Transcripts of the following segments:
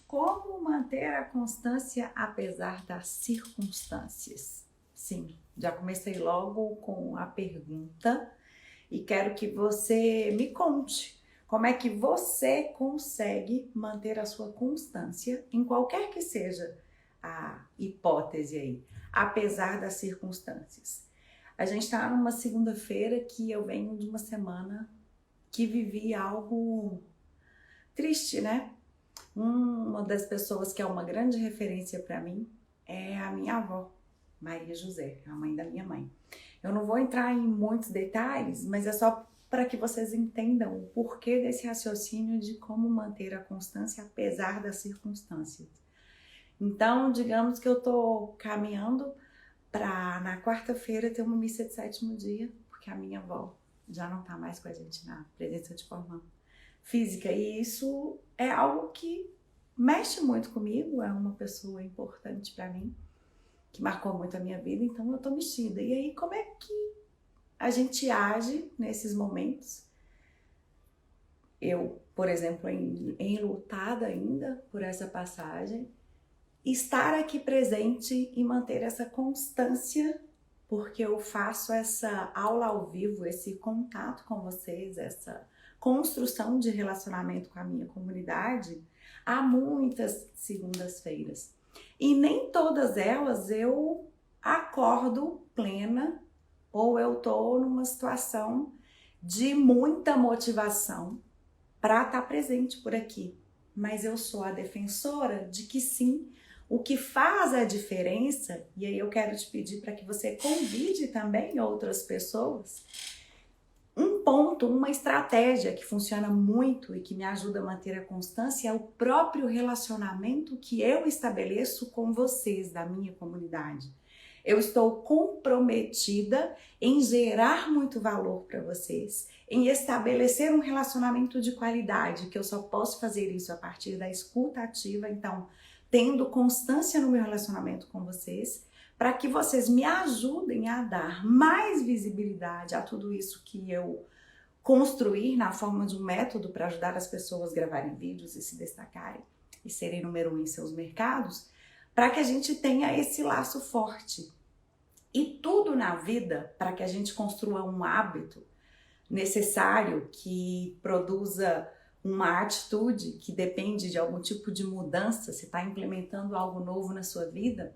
Como manter a constância apesar das circunstâncias? Sim, já comecei logo com a pergunta e quero que você me conte como é que você consegue manter a sua constância em qualquer que seja a hipótese aí, apesar das circunstâncias. A gente está numa segunda-feira que eu venho de uma semana que vivi algo triste, né? Uma das pessoas que é uma grande referência para mim é a minha avó, Maria José, a mãe da minha mãe. Eu não vou entrar em muitos detalhes, mas é só para que vocês entendam o porquê desse raciocínio de como manter a constância apesar das circunstâncias. Então, digamos que eu tô caminhando para na quarta-feira ter uma missa de sétimo dia, porque a minha avó já não tá mais com a gente na presença de forma física, e isso é algo que mexe muito comigo, é uma pessoa importante para mim, que marcou muito a minha vida, então eu tô mexida. E aí, como é que a gente age nesses momentos? Eu, por exemplo, enlutada ainda por essa passagem, estar aqui presente e manter essa constância, porque eu faço essa aula ao vivo, esse contato com vocês, essa construção de relacionamento com a minha comunidade há muitas segundas-feiras. E nem todas elas eu acordo plena ou eu tô numa situação de muita motivação para estar presente por aqui. Mas eu sou a defensora de que sim, o que faz a diferença, e aí eu quero te pedir para que você convide também outras pessoas. Um ponto, uma estratégia que funciona muito e que me ajuda a manter a constância é o próprio relacionamento que eu estabeleço com vocês da minha comunidade. Eu estou comprometida em gerar muito valor para vocês, em estabelecer um relacionamento de qualidade, que eu só posso fazer isso a partir da escuta ativa, então, tendo constância no meu relacionamento com vocês, para que vocês me ajudem a dar mais visibilidade a tudo isso que eu construir na forma de um método para ajudar as pessoas a gravarem vídeos e se destacarem e serem número 1 em seus mercados, para que a gente tenha esse laço forte. E tudo na vida, para que a gente construa um hábito necessário que produza uma atitude que depende de algum tipo de mudança, você está implementando algo novo na sua vida,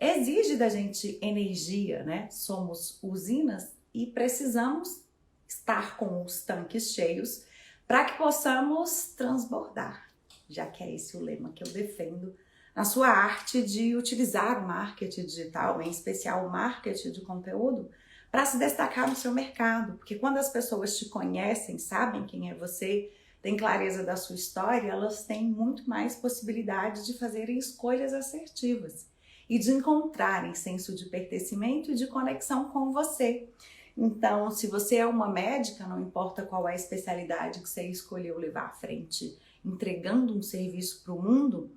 exige da gente energia, né? Somos usinas e precisamos estar com os tanques cheios para que possamos transbordar, já que é esse o lema que eu defendo na sua arte de utilizar o marketing digital, em especial o marketing de conteúdo, para se destacar no seu mercado, porque quando as pessoas te conhecem, sabem quem é você, têm clareza da sua história, elas têm muito mais possibilidade de fazerem escolhas assertivas e de encontrarem senso de pertencimento e de conexão com você. Então, se você é uma médica, não importa qual é a especialidade que você escolheu levar à frente, entregando um serviço para o mundo,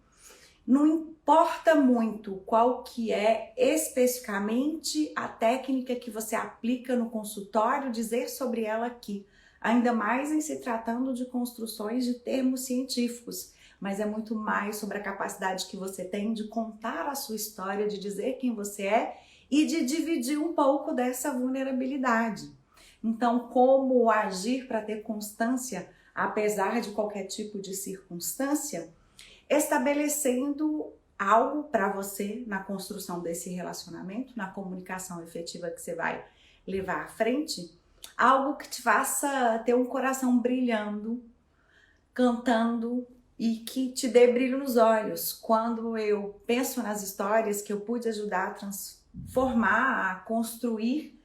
não importa muito qual que é especificamente a técnica que você aplica no consultório, dizer sobre ela aqui, ainda mais em se tratando de construções de termos científicos, mas é muito mais sobre a capacidade que você tem de contar a sua história, de dizer quem você é e de dividir um pouco dessa vulnerabilidade. Então, como agir para ter constância, apesar de qualquer tipo de circunstância? Estabelecendo algo para você na construção desse relacionamento, na comunicação efetiva que você vai levar à frente, algo que te faça ter um coração brilhando, cantando e que te dê brilho nos olhos. Quando eu penso nas histórias que eu pude ajudar a transformar, a construir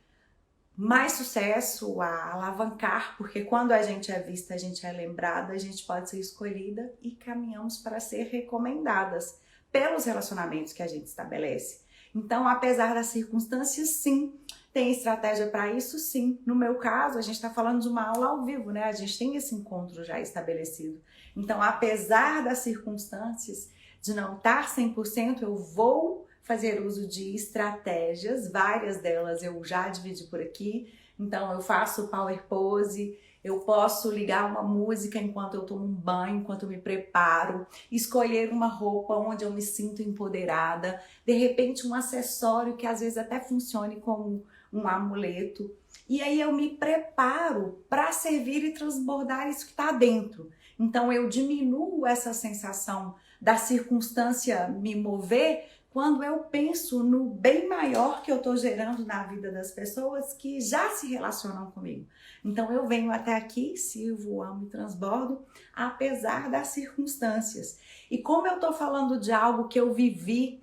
mais sucesso, a alavancar, porque quando a gente é vista, a gente é lembrada, a gente pode ser escolhida e caminhamos para ser recomendadas pelos relacionamentos que a gente estabelece. Então, apesar das circunstâncias, sim, tem estratégia para isso, sim. No meu caso, a gente está falando de uma aula ao vivo, né? A gente tem esse encontro já estabelecido. Então, apesar das circunstâncias, de não estar 100%, eu vou fazer uso de estratégias, várias delas eu já dividi por aqui. Então eu faço power pose, Eu posso ligar uma música enquanto eu tomo um banho, enquanto eu me preparo, escolher uma roupa onde eu me sinto empoderada, de repente um acessório que às vezes até funcione como um amuleto. E aí eu me preparo para servir e transbordar isso que está dentro. Então eu diminuo essa sensação da circunstância me mover quando eu penso no bem maior que eu estou gerando na vida das pessoas que já se relacionam comigo. Então eu venho até aqui, sirvo, amo e transbordo, apesar das circunstâncias. E como eu estou falando de algo que eu vivi,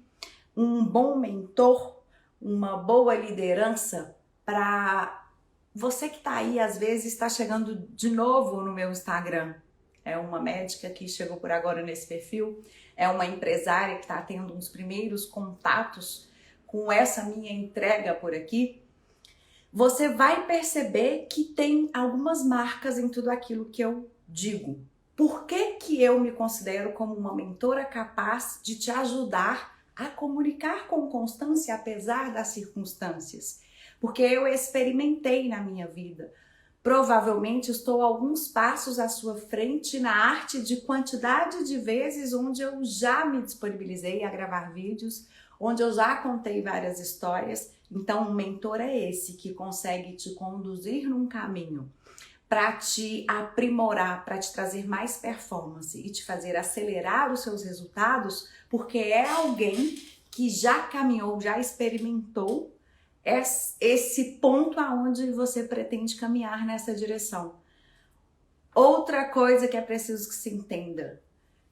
um bom mentor, uma boa liderança, para você que está aí, às vezes está chegando de novo no meu Instagram. É uma médica que chegou por agora nesse perfil, é uma empresária que está tendo uns primeiros contatos com essa minha entrega por aqui. Você vai perceber que tem algumas marcas em tudo aquilo que eu digo. Por que que eu me considero como uma mentora capaz de te ajudar a comunicar com constância apesar das circunstâncias? Porque eu experimentei na minha vida. Provavelmente estou alguns passos à sua frente na arte de quantidade de vezes onde eu já me disponibilizei a gravar vídeos, onde eu já contei várias histórias. Então, um mentor é esse que consegue te conduzir num caminho para te aprimorar, para te trazer mais performance e te fazer acelerar os seus resultados, porque é alguém que já caminhou, já experimentou esse ponto aonde você pretende caminhar nessa direção. Outra coisa que é preciso que se entenda: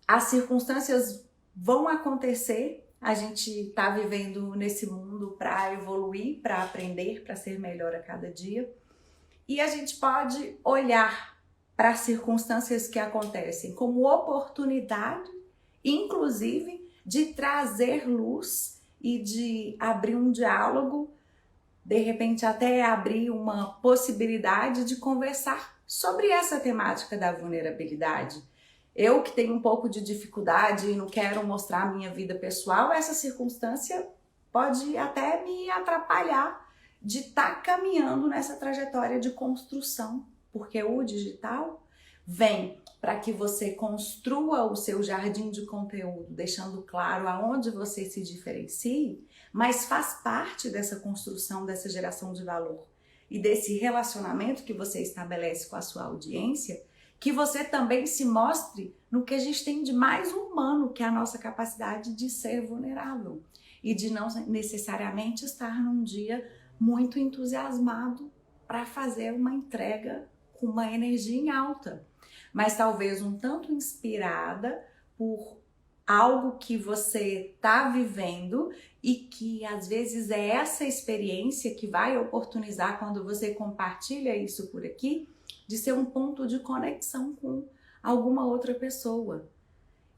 as circunstâncias vão acontecer, a gente está vivendo nesse mundo para evoluir, para aprender, para ser melhor a cada dia, e a gente pode olhar para as circunstâncias que acontecem como oportunidade, inclusive de trazer luz e de abrir um diálogo, de repente até abrir uma possibilidade de conversar sobre essa temática da vulnerabilidade. Eu que tenho um pouco de dificuldade e não quero mostrar a minha vida pessoal, essa circunstância pode até me atrapalhar de estar caminhando nessa trajetória de construção, porque o digital vem para que você construa o seu jardim de conteúdo, deixando claro aonde você se diferencie, mas faz parte dessa construção, dessa geração de valor e desse relacionamento que você estabelece com a sua audiência, que você também se mostre no que a gente tem de mais humano, que é a nossa capacidade de ser vulnerável e de não necessariamente estar num dia muito entusiasmado para fazer uma entrega com uma energia em alta, mas talvez um tanto inspirada por algo que você está vivendo e que às vezes é essa experiência que vai oportunizar, quando você compartilha isso por aqui, de ser um ponto de conexão com alguma outra pessoa.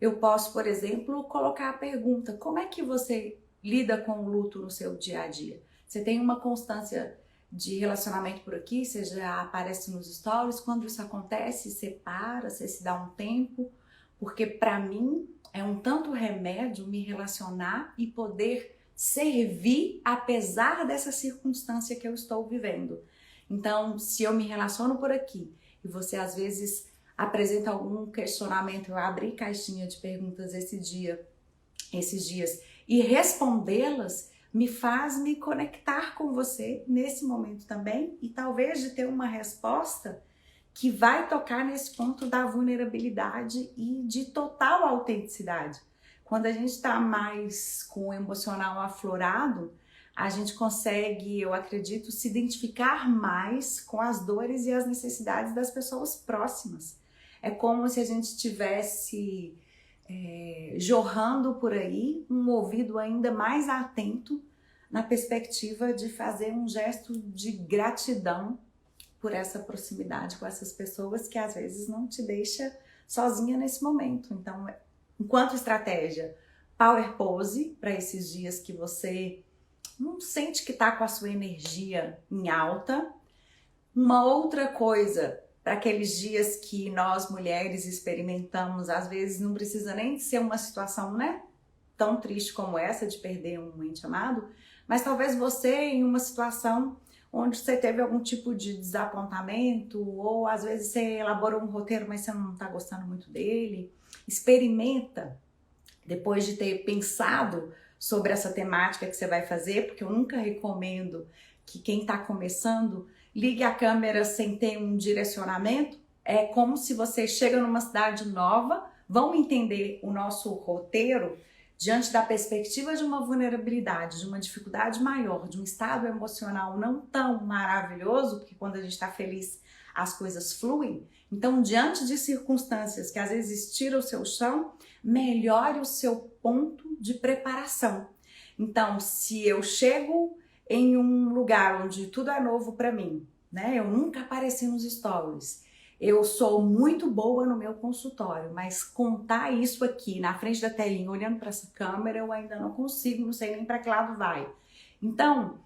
Eu posso, por exemplo, colocar a pergunta: como é que você lida com o luto no seu dia a dia? Você tem uma constância de relacionamento por aqui, você já aparece nos stories, quando isso acontece, você para, você se dá um tempo, porque para mim é um tanto remédio me relacionar e poder servir apesar dessa circunstância que eu estou vivendo. Então, se eu me relaciono por aqui e você às vezes apresenta algum questionamento, eu abri caixinha de perguntas esses dias e respondê-las me faz me conectar com você nesse momento também, e talvez de ter uma resposta que vai tocar nesse ponto da vulnerabilidade e de total autenticidade. Quando a gente está mais com o emocional aflorado, a gente consegue, eu acredito, se identificar mais com as dores e as necessidades das pessoas próximas. É como se a gente estivesse jorrando por aí um ouvido ainda mais atento na perspectiva de fazer um gesto de gratidão por essa proximidade com essas pessoas que às vezes não te deixa sozinha nesse momento. Então, enquanto estratégia, power pose para esses dias que você não sente que está com a sua energia em alta. Uma outra coisa, para aqueles dias que nós mulheres experimentamos, às vezes não precisa nem de ser uma situação, né, tão triste como essa de perder um ente amado, mas talvez você em uma situação onde você teve algum tipo de desapontamento, ou às vezes você elaborou um roteiro, mas você não está gostando muito dele. Experimenta, depois de ter pensado sobre essa temática que você vai fazer, porque eu nunca recomendo que quem está começando ligue a câmera sem ter um direcionamento. É como se você chega numa cidade nova, vão entender o nosso roteiro diante da perspectiva de uma vulnerabilidade, de uma dificuldade maior, de um estado emocional não tão maravilhoso, porque quando a gente está feliz as coisas fluem. Então, diante de circunstâncias que às vezes tiram o seu chão, melhore o seu ponto de preparação. Então, se eu chego em um lugar onde tudo é novo para mim, né? Eu nunca apareci nos stories. Eu sou muito boa no meu consultório, mas contar isso aqui na frente da telinha, olhando para essa câmera, eu ainda não consigo, não sei nem para que lado vai. Então,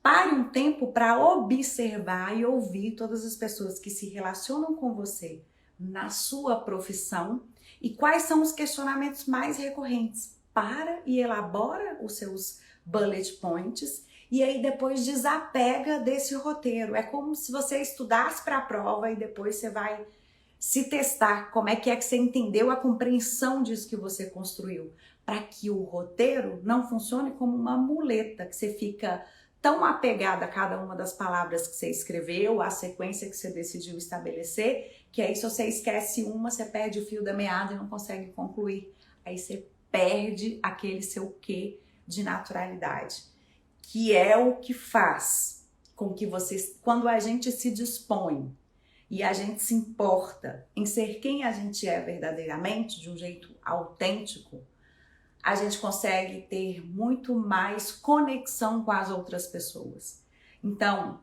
pare um tempo para observar e ouvir todas as pessoas que se relacionam com você na sua profissão e quais são os questionamentos mais recorrentes. Para e elabora os seus bullet points e aí depois desapega desse roteiro. É como se você estudasse para a prova e depois você vai se testar. Como é que você entendeu a compreensão disso que você construiu? Para que o roteiro não funcione como uma muleta, que você fica tão apegada a cada uma das palavras que você escreveu, a sequência que você decidiu estabelecer, que aí se você esquece uma, você perde o fio da meada e não consegue concluir. Aí você perde aquele seu quê de naturalidade, que é o que faz com que você, quando a gente se dispõe e a gente se importa em ser quem a gente é verdadeiramente, de um jeito autêntico, a gente consegue ter muito mais conexão com as outras pessoas. Então,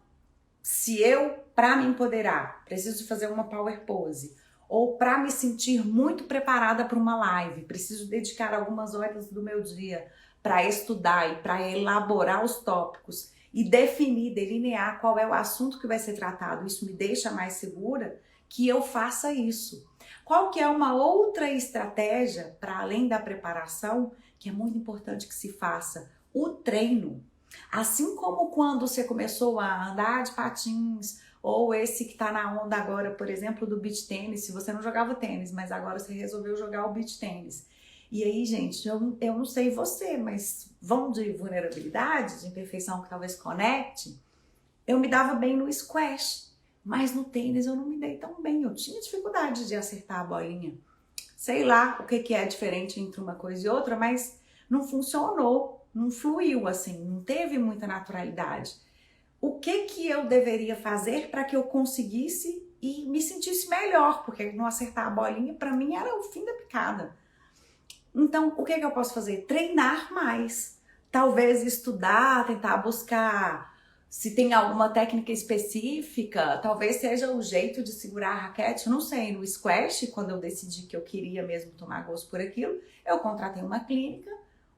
se eu, para me empoderar, preciso fazer uma power pose, ou para me sentir muito preparada para uma live, preciso dedicar algumas horas do meu dia para estudar e para elaborar os tópicos e definir, delinear qual é o assunto que vai ser tratado, isso me deixa mais segura, que eu faça isso. Qual que é uma outra estratégia para além da preparação, que é muito importante que se faça? O treino. Assim como quando você começou a andar de patins, ou esse que está na onda agora, por exemplo, do beach tênis, se você não jogava tênis, mas agora você resolveu jogar o beach tênis. E aí, gente, eu não sei você, mas vamos de vulnerabilidade, de imperfeição que talvez conecte, eu me dava bem no squash. Mas no tênis eu não me dei tão bem, eu tinha dificuldade de acertar a bolinha. Sei lá o que é diferente entre uma coisa e outra, mas não funcionou, não fluiu assim, não teve muita naturalidade. O que eu deveria fazer para que eu conseguisse e me sentisse melhor? Porque não acertar a bolinha para mim era o fim da picada. Então, o que eu posso fazer? Treinar mais. Talvez estudar, tentar buscar se tem alguma técnica específica, talvez seja o jeito de segurar a raquete, não sei, no squash, quando eu decidi que eu queria mesmo tomar gosto por aquilo, eu contratei uma clínica,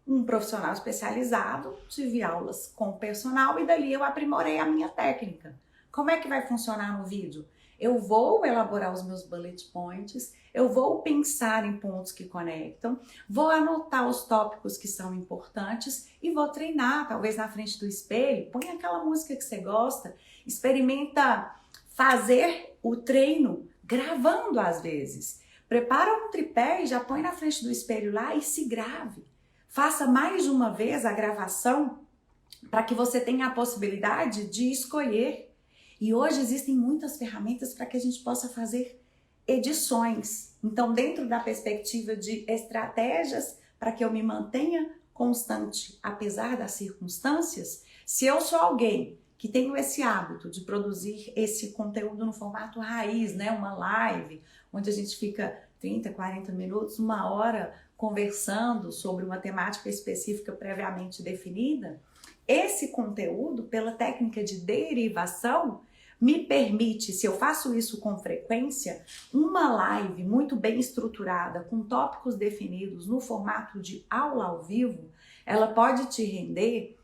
um profissional especializado, tive aulas com o personal e dali eu aprimorei a minha técnica. Como é que vai funcionar no vídeo? Eu vou elaborar os meus bullet points, eu vou pensar em pontos que conectam, vou anotar os tópicos que são importantes e vou treinar, talvez na frente do espelho, põe aquela música que você gosta, experimenta fazer o treino gravando às vezes. Prepara um tripé e já põe na frente do espelho lá e se grave. Faça mais de uma vez a gravação para que você tenha a possibilidade de escolher. E hoje existem muitas ferramentas para que a gente possa fazer edições. Então, dentro da perspectiva de estratégias para que eu me mantenha constante, apesar das circunstâncias, se eu sou alguém que tenho esse hábito de produzir esse conteúdo no formato raiz, né, uma live, onde a gente fica 30, 40 minutos, uma hora conversando sobre uma temática específica previamente definida, esse conteúdo, pela técnica de derivação, me permite, se eu faço isso com frequência, uma live muito bem estruturada, com tópicos definidos no formato de aula ao vivo, ela pode te render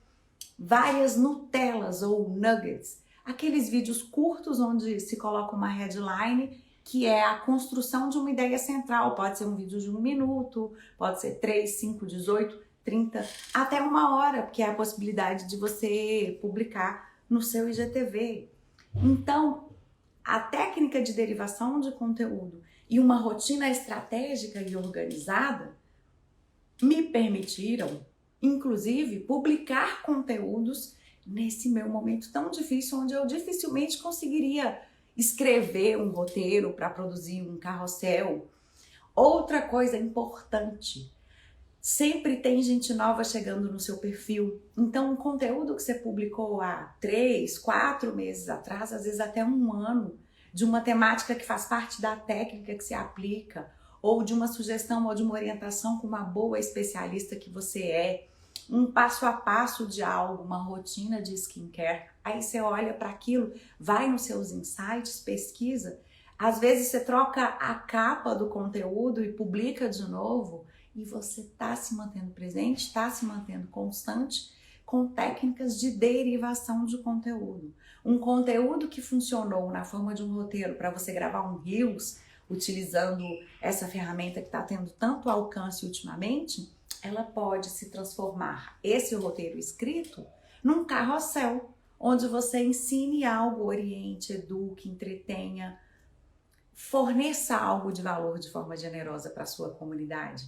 várias Nutellas ou nuggets, aqueles vídeos curtos onde se coloca uma headline, que é a construção de uma ideia central. Pode ser um vídeo de 1 minuto, pode ser 3, 5, 18, 30, até 1 hora, porque é a possibilidade de você publicar no seu IGTV. Então, a técnica de derivação de conteúdo e uma rotina estratégica e organizada me permitiram, inclusive, publicar conteúdos nesse meu momento tão difícil, onde eu dificilmente conseguiria escrever um roteiro para produzir um carrossel. Outra coisa importante, sempre tem gente nova chegando no seu perfil. Então, um conteúdo que você publicou há 3, 4 meses atrás, às vezes até um ano, de uma temática que faz parte da técnica que se aplica, ou de uma sugestão ou de uma orientação com uma boa especialista que você é, um passo a passo de algo, uma rotina de skincare. Aí você olha para aquilo, vai nos seus insights, pesquisa. Às vezes você troca a capa do conteúdo e publica de novo e você está se mantendo presente, está se mantendo constante com técnicas de derivação de conteúdo. Um conteúdo que funcionou na forma de um roteiro para você gravar um Reels, utilizando essa ferramenta que está tendo tanto alcance ultimamente, ela pode se transformar, esse roteiro escrito, num carrossel, onde você ensine algo, oriente, eduque, entretenha, forneça algo de valor de forma generosa para a sua comunidade.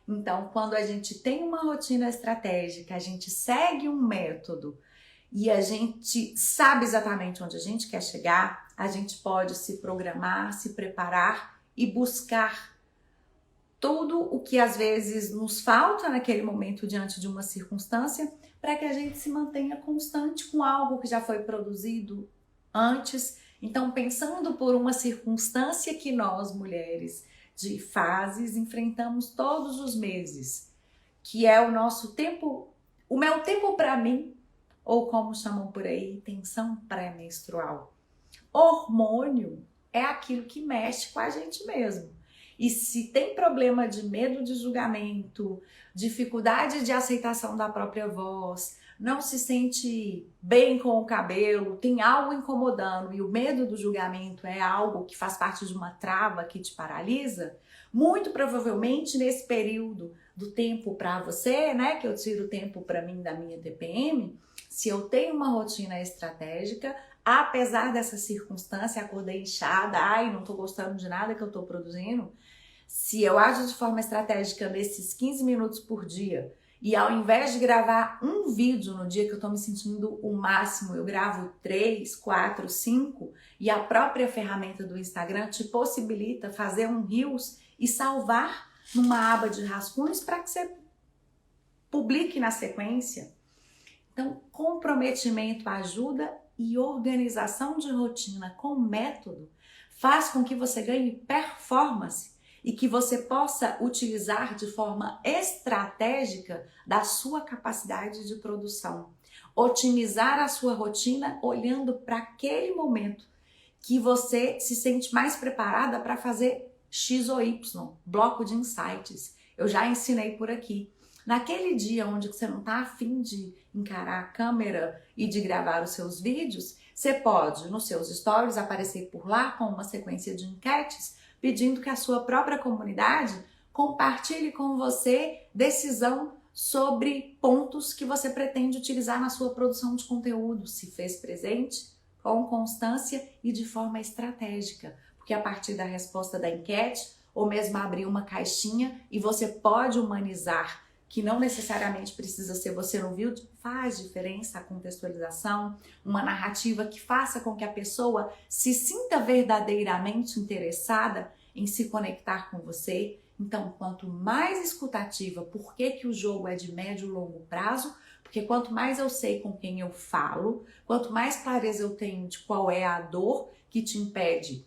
Então, quando a gente tem uma rotina estratégica, a gente segue um método e a gente sabe exatamente onde a gente quer chegar, a gente pode se programar, se preparar e buscar tudo o que às vezes nos falta naquele momento diante de uma circunstância para que a gente se mantenha constante com algo que já foi produzido antes. Então, pensando por uma circunstância que nós, mulheres de fases, enfrentamos todos os meses, que é o nosso tempo, o meu tempo para mim, ou como chamam por aí, tensão pré-menstrual. Hormônio é aquilo que mexe com a gente mesmo. E se tem problema de medo de julgamento, dificuldade de aceitação da própria voz, não se sente bem com o cabelo, tem algo incomodando e o medo do julgamento é algo que faz parte de uma trava que te paralisa, muito provavelmente nesse período do tempo para você, né, que eu tiro o tempo para mim da minha TPM, se eu tenho uma rotina estratégica, apesar dessa circunstância, acordei inchada, ai, não tô gostando de nada que eu tô produzindo, se eu ajo de forma estratégica nesses 15 minutos por dia e ao invés de gravar um vídeo no dia que eu tô me sentindo o máximo, eu gravo 3, 4, 5 e a própria ferramenta do Instagram te possibilita fazer um Reels e salvar numa aba de rascunhos para que você publique na sequência. Então, comprometimento ajuda e organização de rotina com método faz com que você ganhe performance e que você possa utilizar de forma estratégica da sua capacidade de produção. Otimizar a sua rotina olhando para aquele momento que você se sente mais preparada para fazer X ou Y, bloco de insights. Eu já ensinei por aqui. Naquele dia onde você não está afim de encarar a câmera e de gravar os seus vídeos, você pode, nos seus stories, aparecer por lá com uma sequência de enquetes, pedindo que a sua própria comunidade compartilhe com você decisão sobre pontos que você pretende utilizar na sua produção de conteúdo, se fez presente, com constância e de forma estratégica. Porque a partir da resposta da enquete, ou mesmo abrir uma caixinha e você pode humanizar, que não necessariamente precisa ser você no vídeo, faz diferença a contextualização, uma narrativa que faça com que a pessoa se sinta verdadeiramente interessada em se conectar com você. Então, quanto mais escutativa, por que o jogo é de médio e longo prazo? Porque quanto mais eu sei com quem eu falo, quanto mais clareza eu tenho de qual é a dor que te impede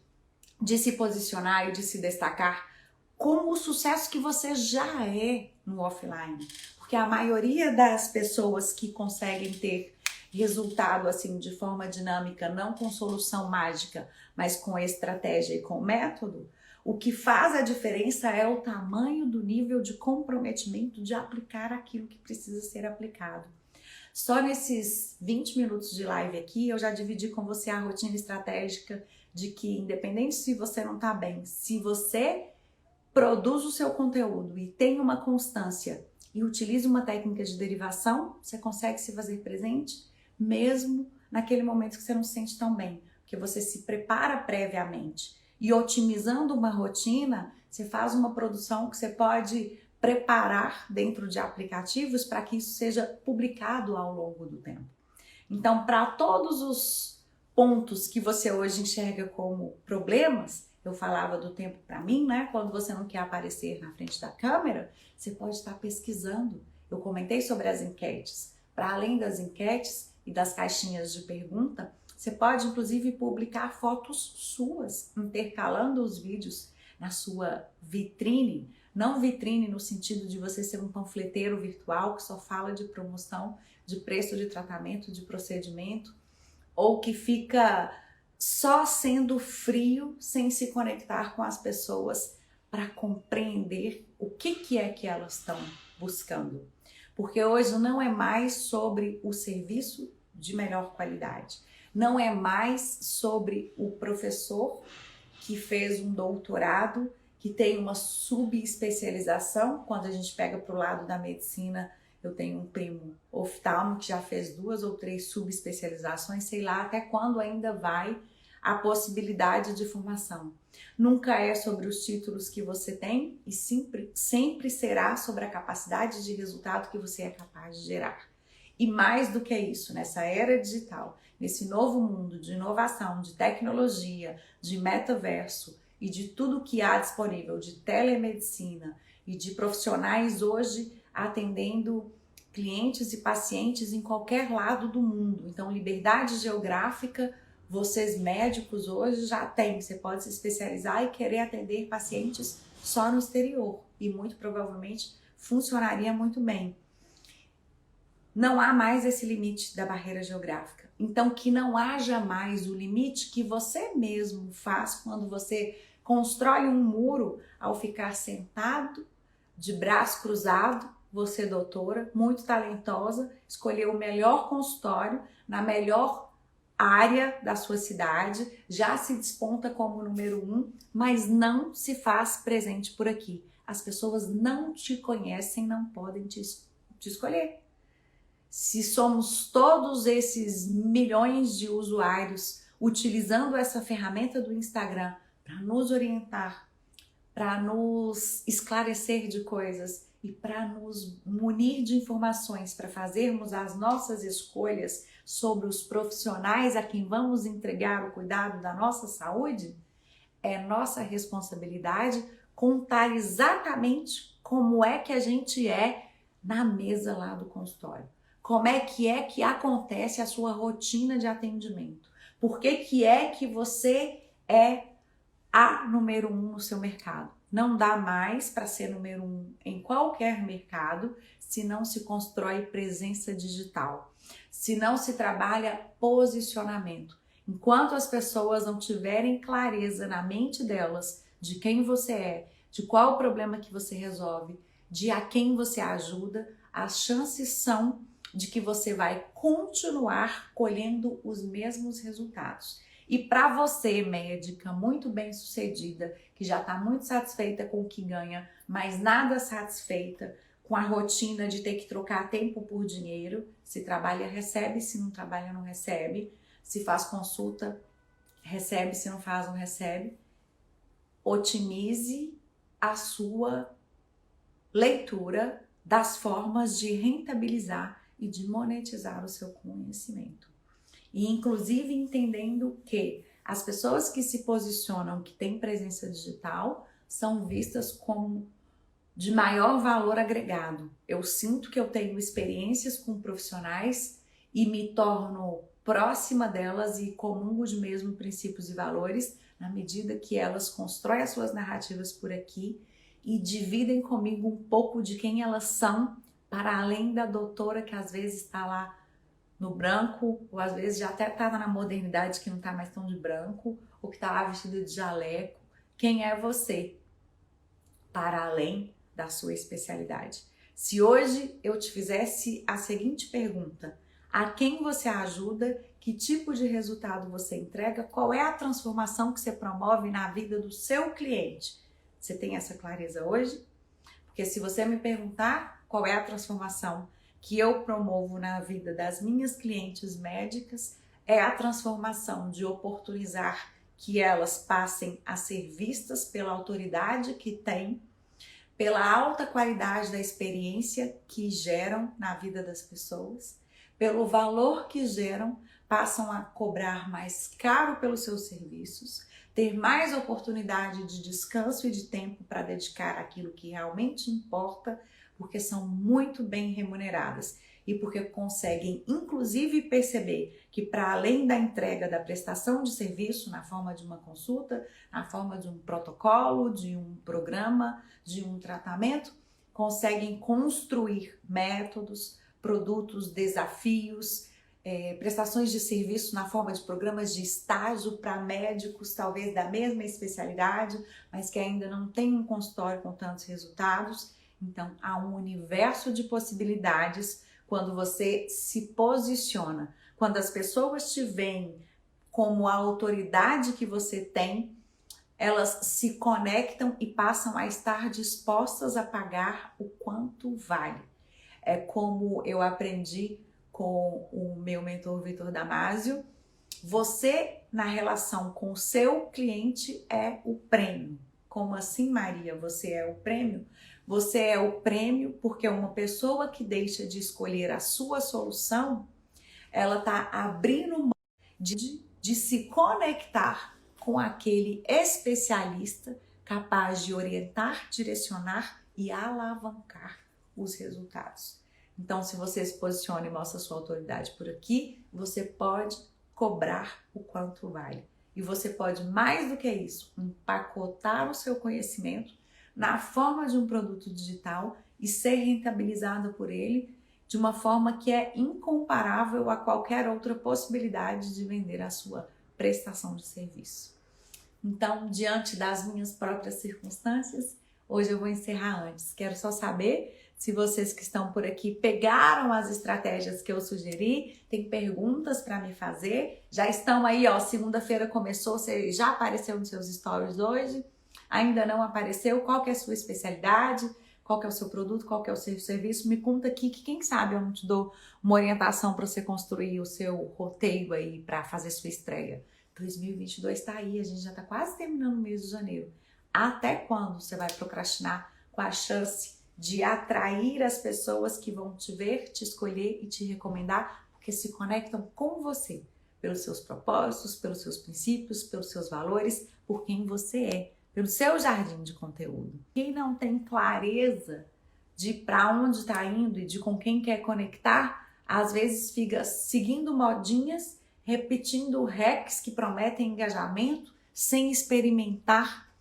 de se posicionar e de se destacar como o sucesso que você já é no offline. Porque a maioria das pessoas que conseguem ter resultado assim de forma dinâmica, não com solução mágica, mas com estratégia e com método, o que faz a diferença é o tamanho do nível de comprometimento de aplicar aquilo que precisa ser aplicado. Só nesses 20 minutos de live aqui, eu já dividi com você a rotina estratégica de que, independente se você não está bem, se você produz o seu conteúdo e tem uma constância e utiliza uma técnica de derivação, você consegue se fazer presente mesmo naquele momento que você não se sente tão bem, porque você se prepara previamente. E otimizando uma rotina, você faz uma produção que você pode preparar dentro de aplicativos para que isso seja publicado ao longo do tempo. Então, para todos os pontos que você hoje enxerga como problemas, eu falava do tempo para mim, né? Quando você não quer aparecer na frente da câmera, você pode estar pesquisando. Eu comentei sobre as enquetes. Para além das enquetes e das caixinhas de pergunta, você pode inclusive publicar fotos suas, intercalando os vídeos na sua vitrine. Não vitrine no sentido de você ser um panfleteiro virtual que só fala de promoção, de preço de tratamento, de procedimento, ou que fica só sendo frio, sem se conectar com as pessoas para compreender o que é que elas estão buscando. Porque hoje não é mais sobre o serviço de melhor qualidade, não é mais sobre o professor que fez um doutorado, que tem uma subespecialização. Quando a gente pega para o lado da medicina, eu tenho um primo oftalmo que já fez 2 ou 3 subespecializações, sei lá até quando ainda vai a possibilidade de formação. Nunca é sobre os títulos que você tem e sempre será sobre a capacidade de resultado que você é capaz de gerar. E mais do que isso, nessa era digital, nesse novo mundo de inovação, de tecnologia, de metaverso e de tudo que há disponível, de telemedicina e de profissionais hoje atendendo clientes e pacientes em qualquer lado do mundo. Então, liberdade geográfica, vocês médicos hoje já têm. Você pode se especializar e querer atender pacientes só no exterior e muito provavelmente funcionaria muito bem. Não há mais esse limite da barreira geográfica. Então, que não haja mais o limite que você mesmo faz quando você constrói um muro ao ficar sentado, de braço cruzado. Você, doutora, muito talentosa, escolheu o melhor consultório na melhor área da sua cidade, já se desponta como número 1, mas não se faz presente por aqui. As pessoas não te conhecem, não podem te escolher. Se somos todos esses milhões de usuários utilizando essa ferramenta do Instagram para nos orientar, para nos esclarecer de coisas e para nos munir de informações, para fazermos as nossas escolhas sobre os profissionais a quem vamos entregar o cuidado da nossa saúde, é nossa responsabilidade contar exatamente como é que a gente é na mesa lá do consultório. Como é que acontece a sua rotina de atendimento? Por que é que você é a número 1 no seu mercado? Não dá mais para ser número 1 em qualquer mercado se não se constrói presença digital, se não se trabalha posicionamento. Enquanto as pessoas não tiverem clareza na mente delas de quem você é, de qual o problema que você resolve, de a quem você ajuda, as chances são de que você vai continuar colhendo os mesmos resultados. E para você, médica muito bem sucedida, que já está muito satisfeita com o que ganha, mas nada satisfeita com a rotina de ter que trocar tempo por dinheiro, se trabalha, recebe, se não trabalha, não recebe, se faz consulta, recebe, se não faz, não recebe. Otimize a sua leitura das formas de rentabilizar e de monetizar o seu conhecimento. E inclusive entendendo que as pessoas que se posicionam, que têm presença digital, são vistas como de maior valor agregado. Eu sinto que eu tenho experiências com profissionais e me torno próxima delas e comungo de mesmo princípios e valores na medida que elas constroem as suas narrativas por aqui e dividem comigo um pouco de quem elas são, para além da doutora que às vezes está lá no branco, ou às vezes já até está na modernidade que não está mais tão de branco, ou que está lá vestida de jaleco. Quem é você? Para além da sua especialidade. Se hoje eu te fizesse a seguinte pergunta: a quem você ajuda? Que tipo de resultado você entrega? Qual é a transformação que você promove na vida do seu cliente? Você tem essa clareza hoje? Porque se você me perguntar qual é a transformação que eu promovo na vida das minhas clientes médicas, é a transformação de oportunizar que elas passem a ser vistas pela autoridade que têm, pela alta qualidade da experiência que geram na vida das pessoas, pelo valor que geram, passam a cobrar mais caro pelos seus serviços, ter mais oportunidade de descanso e de tempo para dedicar àquilo que realmente importa, porque são muito bem remuneradas e porque conseguem, inclusive, perceber que, para além da entrega da prestação de serviço na forma de uma consulta, na forma de um protocolo, de um programa, de um tratamento, conseguem construir métodos, produtos, desafios, prestações de serviço na forma de programas de estágio para médicos, talvez da mesma especialidade, mas que ainda não têm um consultório com tantos resultados. Então, há um universo de possibilidades quando você se posiciona, quando as pessoas te veem como a autoridade que você tem, elas se conectam e passam a estar dispostas a pagar o quanto vale. É como eu aprendi com o meu mentor Vitor Damasio, você na relação com o seu cliente é o prêmio. Como assim, Maria? Você é o prêmio? Você é o prêmio porque uma pessoa que deixa de escolher a sua solução, ela está abrindo mão de se conectar com aquele especialista capaz de orientar, direcionar e alavancar os resultados. Então, se você se posiciona e mostra sua autoridade por aqui, você pode cobrar o quanto vale. E você pode, mais do que isso, empacotar o seu conhecimento na forma de um produto digital e ser rentabilizado por ele de uma forma que é incomparável a qualquer outra possibilidade de vender a sua prestação de serviço. Então, diante das minhas próprias circunstâncias, hoje eu vou encerrar antes. Quero só saber se vocês que estão por aqui pegaram as estratégias que eu sugeri, tem perguntas para me fazer, já estão aí, ó, segunda-feira começou, você já apareceu nos seus stories hoje, ainda não apareceu, qual que é a sua especialidade, qual que é o seu produto, qual que é o seu serviço, me conta aqui que quem sabe eu não te dou uma orientação para você construir o seu roteiro aí para fazer sua estreia. 2022 está aí, a gente já está quase terminando o mês de janeiro. Até quando você vai procrastinar com a chance de atrair as pessoas que vão te ver, te escolher e te recomendar, porque se conectam com você, pelos seus propósitos, pelos seus princípios, pelos seus valores, por quem você é, pelo seu jardim de conteúdo. Quem não tem clareza de para onde está indo e de com quem quer conectar, às vezes fica seguindo modinhas, repetindo hacks que prometem engajamento, sem experimentar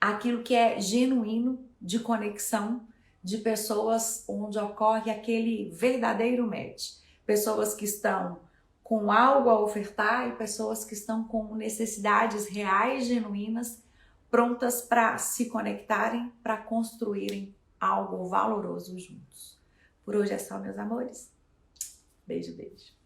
aquilo que é genuíno de conexão de pessoas onde ocorre aquele verdadeiro match. Pessoas que estão com algo a ofertar e pessoas que estão com necessidades reais, genuínas, prontas para se conectarem, para construírem algo valoroso juntos. Por hoje é só, meus amores. Beijo, beijo.